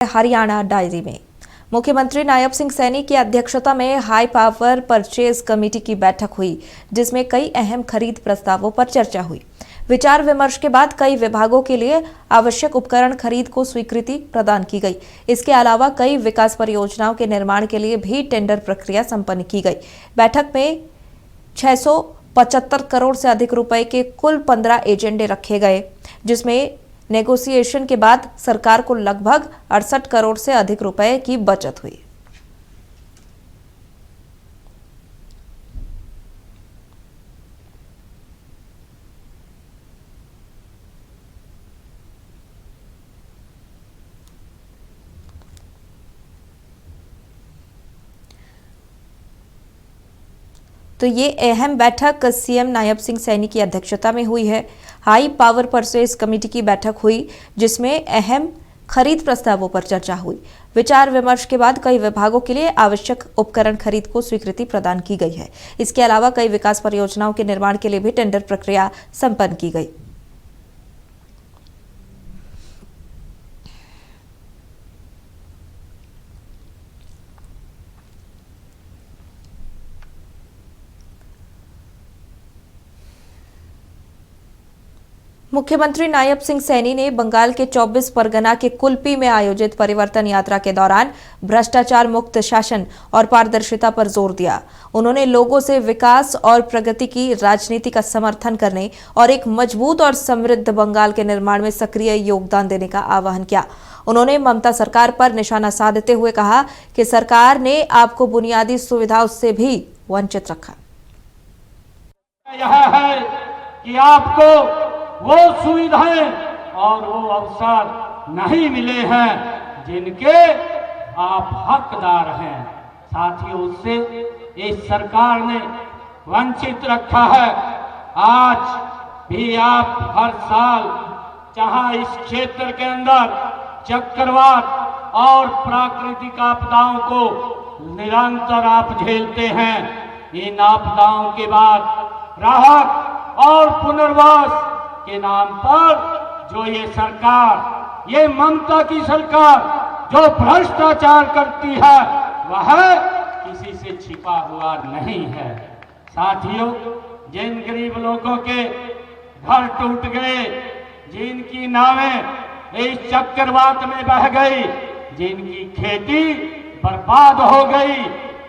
Haryana diary में मुख्यमंत्री नायब सिंह सैनी की अध्यक्षता में हाई पावर परचेज कमेटी की बैठक हुई, जिसमें कई अहम खरीद प्रस्तावों पर चर्चा हुई। विचार विमर्श के बाद कई विभागों के लिए आवश्यक उपकरण खरीद को स्वीकृति प्रदान की गई। इसके अलावा कई विकास परियोजनाओं के निर्माण के लिए भी टेंडर प्रक्रिया संपन्न की गई। बैठक में 675 करोड़ से अधिक रुपए के कुल 15 एजेंडे रखे गए, जिसमें नेगोशिएशन के बाद सरकार को लगभग 68 करोड़ से अधिक रुपए की बचत हुई। तो ये अहम बैठक सीएम नायब सिंह सैनी की अध्यक्षता में हुई है। हाई पावर परचेज कमेटी की बैठक हुई, जिसमें अहम खरीद प्रस्तावों पर चर्चा हुई। विचार विमर्श के बाद कई विभागों के लिए आवश्यक उपकरण खरीद को स्वीकृति प्रदान की गई है। इसके अलावा कई विकास परियोजनाओं के निर्माण के लिए भी टेंडर प्रक्रिया संपन्न की गई। मुख्यमंत्री नायब सिंह सैनी ने बंगाल के 24 परगना के कुल्पी में आयोजित परिवर्तन यात्रा के दौरान भ्रष्टाचार मुक्त शासन और पारदर्शिता पर जोर दिया। उन्होंने लोगों से विकास और प्रगति की राजनीति का समर्थन करने और एक मजबूत और समृद्ध बंगाल के निर्माण में सक्रिय योगदान देने का आह्वान किया। उन्होंने ममता सरकार पर निशाना साधते हुए कहा कि सरकार ने आपको बुनियादी सुविधाओं से भी वंचित रखा। यह है कि आपको वो सुविधाएं और वो अवसर नहीं मिले हैं जिनके आप हकदार हैं। साथियों, उससे इस सरकार ने वंचित रखा है। आज भी आप हर साल जहां इस क्षेत्र के अंदर चक्रवात और प्राकृतिक आपदाओं को निरंतर आप झेलते हैं, इन आपदाओं के बाद राहत और पुनर्वास के नाम पर जो ये सरकार, ये ममता की सरकार जो भ्रष्टाचार करती है, वह किसी से छिपा हुआ नहीं है। साथियों, जिन गरीब लोगों के घर टूट गए, जिनकी नावें इस चक्रवात में बह गई, जिनकी खेती बर्बाद हो गई,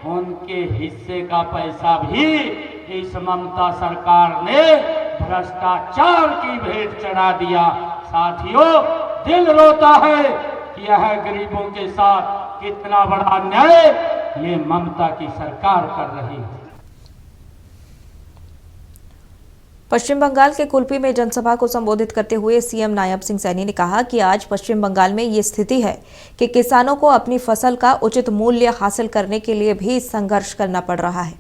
उनके हिस्से का पैसा भी इस ममता सरकार ने भ्रष्टाचार की भेंट चढ़ा दिया। साथियों, दिल रोता है कि यह गरीबों के साथ कितना बड़ा अन्याय ये ममता की सरकार कर रही है। पश्चिम बंगाल के कुल्पी में जनसभा को संबोधित करते हुए सीएम नायब सिंह सैनी ने कहा कि आज पश्चिम बंगाल में ये स्थिति है कि किसानों को अपनी फसल का उचित मूल्य हासिल करने के लिए भी संघर्ष करना पड़ रहा है।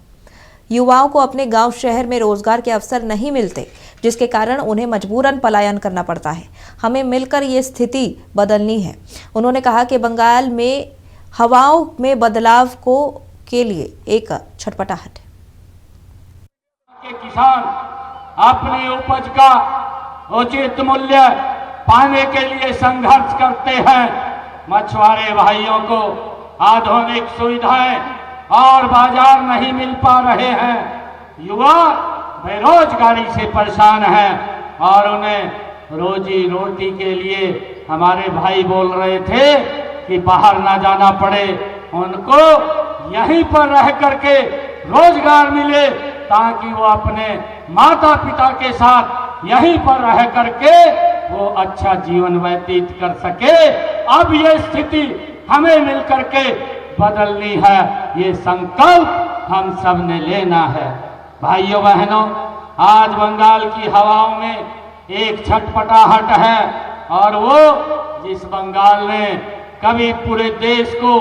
युवाओं को अपने गांव शहर में रोजगार के अवसर नहीं मिलते, जिसके कारण उन्हें मजबूरन पलायन करना पड़ता है। हमें मिलकर ये स्थिति बदलनी है। उन्होंने कहा कि बंगाल में हवाओं में बदलाव के लिए एक छटपटाहट है। किसान अपनी उपज का उचित मूल्य पाने के लिए संघर्ष करते हैं। मछुआरे भाइयों को आधुनिक सुविधाएं और बाजार नहीं मिल पा रहे हैं। युवा बेरोजगारी से परेशान हैं और उन्हें रोजी रोटी के लिए हमारे भाई बोल रहे थे कि बाहर ना जाना पड़े, उनको यहीं पर रह करके रोजगार मिले ताकि वो अपने माता पिता के साथ यहीं पर रह करके वो अच्छा जीवन व्यतीत कर सके। अब ये स्थिति हमें मिलकर के बदलनी है, ये संकल्प हम सब ने लेना है। भाइयों बहनों, आज बंगाल की हवाओं में एक छटपटाहट है और वो जिस बंगाल ने कभी पूरे देश को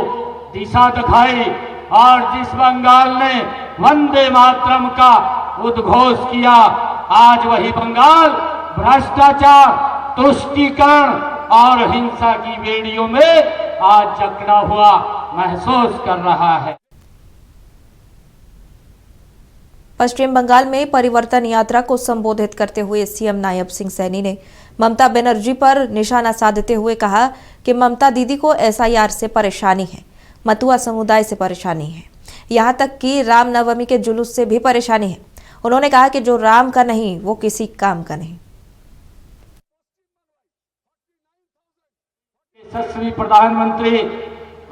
दिशा दिखाई और जिस बंगाल ने वंदे मातरम का उद्घोष किया, आज वही बंगाल भ्रष्टाचार, तुष्टीकरण और हिंसा की बेड़ियों में आज जकड़ा हुआ महसूस कर रहा है। पश्चिम बंगाल में परिवर्तन यात्रा को संबोधित करते हुए सीएम नायब सिंह सैनी ने ममता बनर्जी पर निशाना साधते हुए कहा कि ममता दीदी को एसआईआर से परेशानी है, मतुआ समुदाय से परेशानी है, यहाँ तक कि रामनवमी के जुलूस से भी परेशानी है। उन्होंने कहा कि जो राम का नहीं वो किसी काम का नहीं। यशस्वी प्रधानमंत्री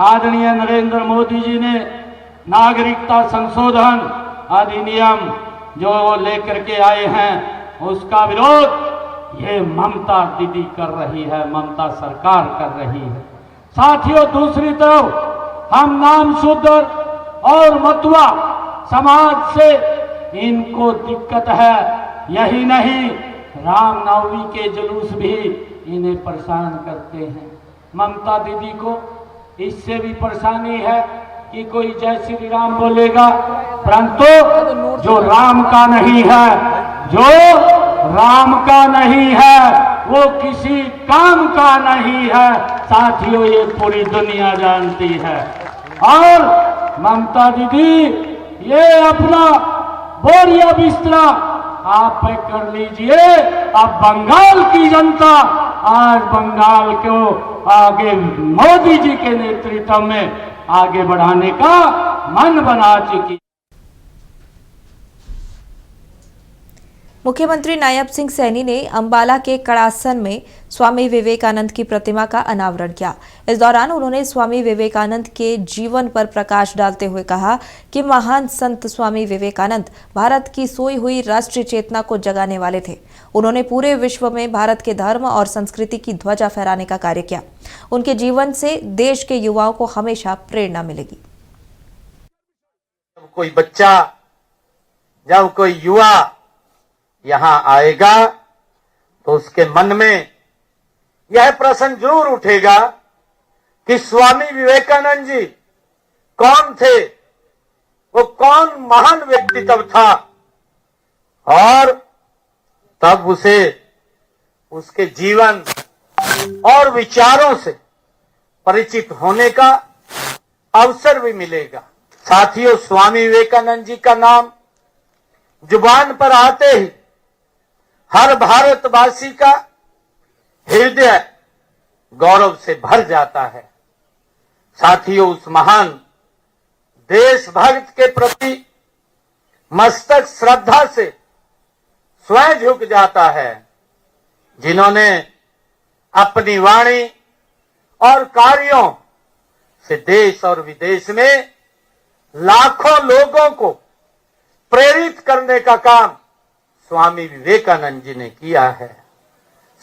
आदरणीय नरेंद्र मोदी जी ने नागरिकता संशोधन अधिनियम जो लेकर के आए हैं, उसका विरोध ये ममता दीदी कर रही है, ममता सरकार कर रही है। साथियों, दूसरी तरफ हम नाम शूद्र और मतुआ समाज से इनको दिक्कत है। यही नहीं, रामनवमी के जुलूस भी इन्हें परेशान करते हैं। ममता दीदी को इससे भी परेशानी है कि कोई जय श्री राम बोलेगा, परंतु जो राम का नहीं है, जो राम का नहीं है, वो किसी काम का नहीं है। साथियों, ये पूरी दुनिया जानती है। और ममता दीदी ये अपना बोरिया बिस्तरा आप पैक कर लीजिए। अब बंगाल की जनता आज बंगाल को आगे मोदी जी के नेतृत्व में आगे बढ़ाने का मन बना चुकी। मुख्यमंत्री नायब सिंह सैनी ने अंबाला के कड़ासन में स्वामी विवेकानंद की प्रतिमा का अनावरण किया। इस दौरान उन्होंने स्वामी विवेकानंद के जीवन पर प्रकाश डालते हुए कहा कि महान संत स्वामी विवेकानंद भारत की सोई हुई राष्ट्रीय चेतना को जगाने वाले थे। उन्होंने पूरे विश्व में भारत के धर्म और संस्कृति की ध्वजा फहराने का कार्य किया। उनके जीवन से देश के युवाओं को हमेशा प्रेरणा मिलेगी। कोई बच्चा, जब कोई युवा यहां आएगा तो उसके मन में यह प्रश्न जरूर उठेगा कि स्वामी विवेकानंद जी कौन थे, वो कौन महान व्यक्तित्व था, और तब उसे उसके जीवन और विचारों से परिचित होने का अवसर भी मिलेगा। साथियों, स्वामी विवेकानंद जी का नाम जुबान पर आते ही हर भारतवासी का हृदय गौरव से भर जाता है। साथियों, उस महान देशभक्त के प्रति मस्तक श्रद्धा से स्वयं झुक जाता है, जिन्होंने अपनी वाणी और कार्यों से देश और विदेश में लाखों लोगों को प्रेरित करने का काम स्वामी विवेकानंद जी ने किया है।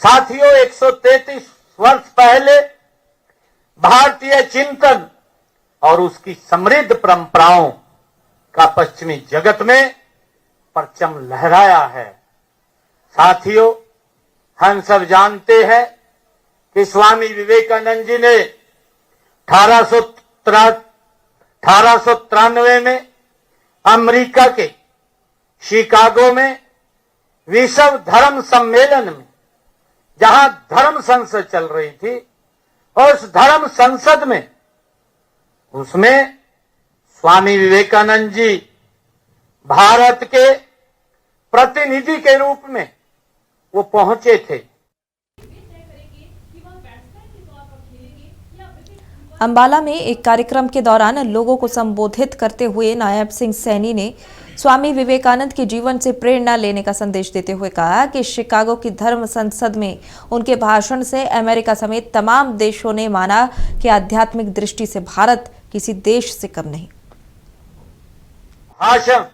साथियों, 133 वर्ष पहले भारतीय चिंतन और उसकी समृद्ध परंपराओं का पश्चिमी जगत में परचम लहराया है। साथियों, हम सब जानते हैं कि स्वामी विवेकानंद जी ने 1893 में अमेरिका के शिकागो में विश्व धर्म सम्मेलन में, जहां धर्म संसद चल रही थी, और उस धर्म संसद में उसमें स्वामी विवेकानंद जी भारत के प्रतिनिधि के रूप में वो पहुंचे थे। अंबाला में एक कार्यक्रम के दौरान लोगों को संबोधित करते हुए नायब सिंह सैनी ने स्वामी विवेकानंद के जीवन से प्रेरणा लेने का संदेश देते हुए कहा कि शिकागो की धर्म संसद में उनके भाषण से अमेरिका समेत तमाम देशों ने माना कि आध्यात्मिक दृष्टि से भारत किसी देश से कम नहीं। भाषण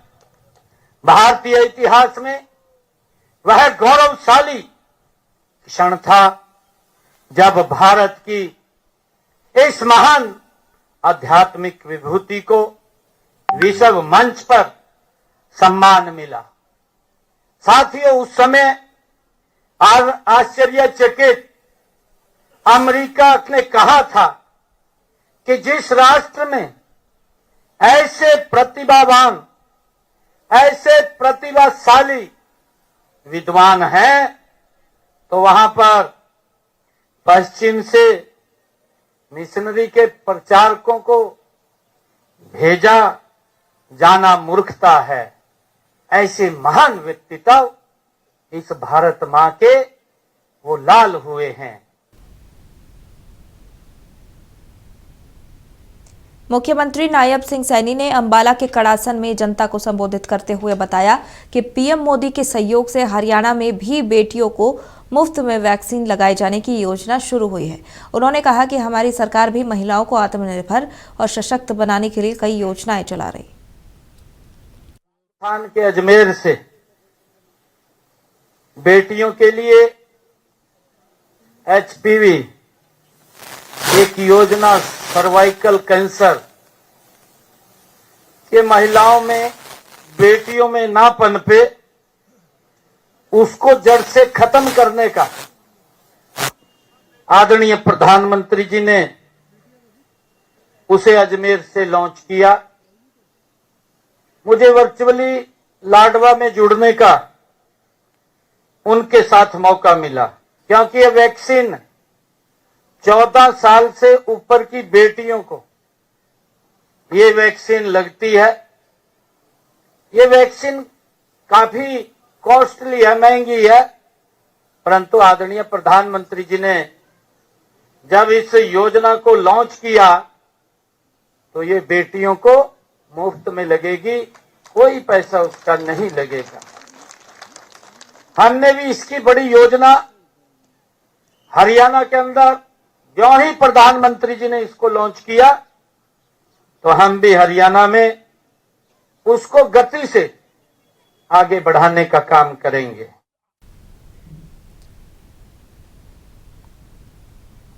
भारतीय इतिहास में वह गौरवशाली क्षण था जब भारत की इस महान आध्यात्मिक विभूति को विश्व मंच पर सम्मान मिला। साथियों, उस समय आश्चर्यचकित अमेरिका ने कहा था कि जिस राष्ट्र में ऐसे प्रतिभावान, ऐसे प्रतिभाशाली विद्वान हैं, तो वहां पर पश्चिम से मिशनरी के प्रचारकों को भेजा जाना मूर्खता है। ऐसे महान व्यक्तित्व इस भारत मां के वो लाल हुए हैं। मुख्यमंत्री नायब सिंह सैनी ने अंबाला के कड़ासन में जनता को संबोधित करते हुए बताया कि पीएम मोदी के सहयोग से हरियाणा में भी बेटियों को मुफ्त में वैक्सीन लगाए जाने की योजना शुरू हुई है। उन्होंने कहा कि हमारी सरकार भी महिलाओं को आत्मनिर्भर और सशक्त बनाने के लिए कई योजनाएं चला रही। राजस्थान के अजमेर से बेटियों के लिए HPV एक योजना सर्वाइकल कैंसर के महिलाओं में बेटियों में ना पनपे उसको जड़ से खत्म करने का आदरणीय प्रधानमंत्री जी ने उसे अजमेर से लॉन्च किया। मुझे वर्चुअली लाडवा में जुड़ने का उनके साथ मौका मिला, क्योंकि ये वैक्सीन 14 साल से ऊपर की बेटियों को ये वैक्सीन लगती है। ये वैक्सीन काफी कॉस्टली है, महंगी है, परंतु आदरणीय प्रधानमंत्री जी ने जब इस योजना को लॉन्च किया तो ये बेटियों को मुफ्त में लगेगी, कोई पैसा उसका नहीं लगेगा। हमने भी इसकी बड़ी योजना हरियाणा के अंदर जो ही प्रधानमंत्री जी ने इसको लॉन्च किया तो हम भी हरियाणा में उसको गति से आगे बढ़ाने का काम करेंगे।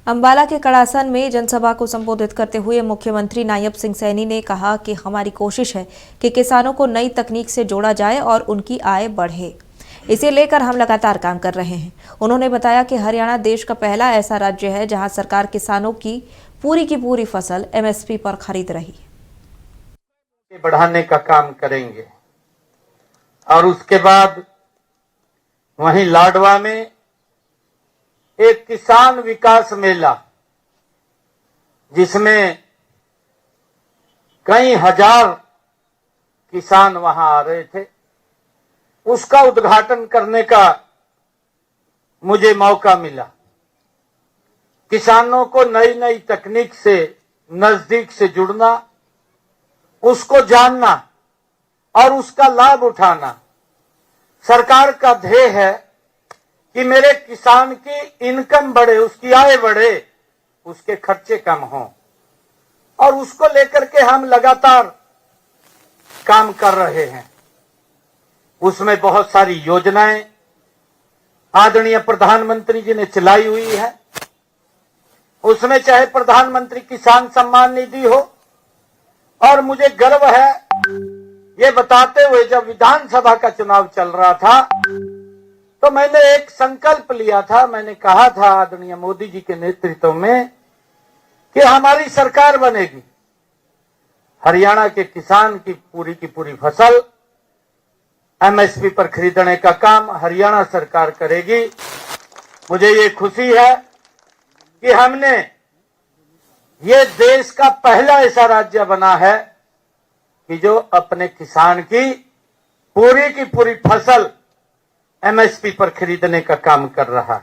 अंबाला के कड़ासन में जनसभा को संबोधित करते हुए मुख्यमंत्री नायब सिंह सैनी ने कहा कि हमारी कोशिश है कि किसानों को नई तकनीक से जोड़ा जाए और उनकी आय बढ़े। इसे लेकर हम लगातार काम कर रहे हैं। उन्होंने बताया कि हरियाणा देश का पहला ऐसा राज्य है जहां सरकार किसानों की पूरी फसल MSP पर खरीद रही है। बढ़ाने का काम करेंगे और उसके बाद वहीं लाडवा में एक किसान विकास मेला जिसमें कई हजार किसान वहां आ रहे थे, उसका उद्घाटन करने का मुझे मौका मिला। किसानों को नई नई तकनीक से नजदीक से जुड़ना, उसको जानना और उसका लाभ उठाना सरकार का ध्येय है कि मेरे किसान की इनकम बढ़े, उसकी आय बढ़े, उसके खर्चे कम हों, और उसको लेकर के हम लगातार काम कर रहे हैं। उसमें बहुत सारी योजनाएं आदरणीय प्रधानमंत्री जी ने चलाई हुई है। उसमें चाहे प्रधानमंत्री किसान सम्मान निधि हो, और मुझे गर्व है ये बताते हुए जब विधानसभा का चुनाव चल रहा था तो मैंने एक संकल्प लिया था। मैंने कहा था आदरणीय मोदी जी के नेतृत्व में कि हमारी सरकार बनेगी, हरियाणा के किसान की पूरी फसल MSP पर खरीदने का काम हरियाणा सरकार करेगी। मुझे ये खुशी है कि हमने ये देश का पहला ऐसा राज्य बना है कि जो अपने किसान की पूरी फसल MSP पर खरीदने का काम कर रहा है।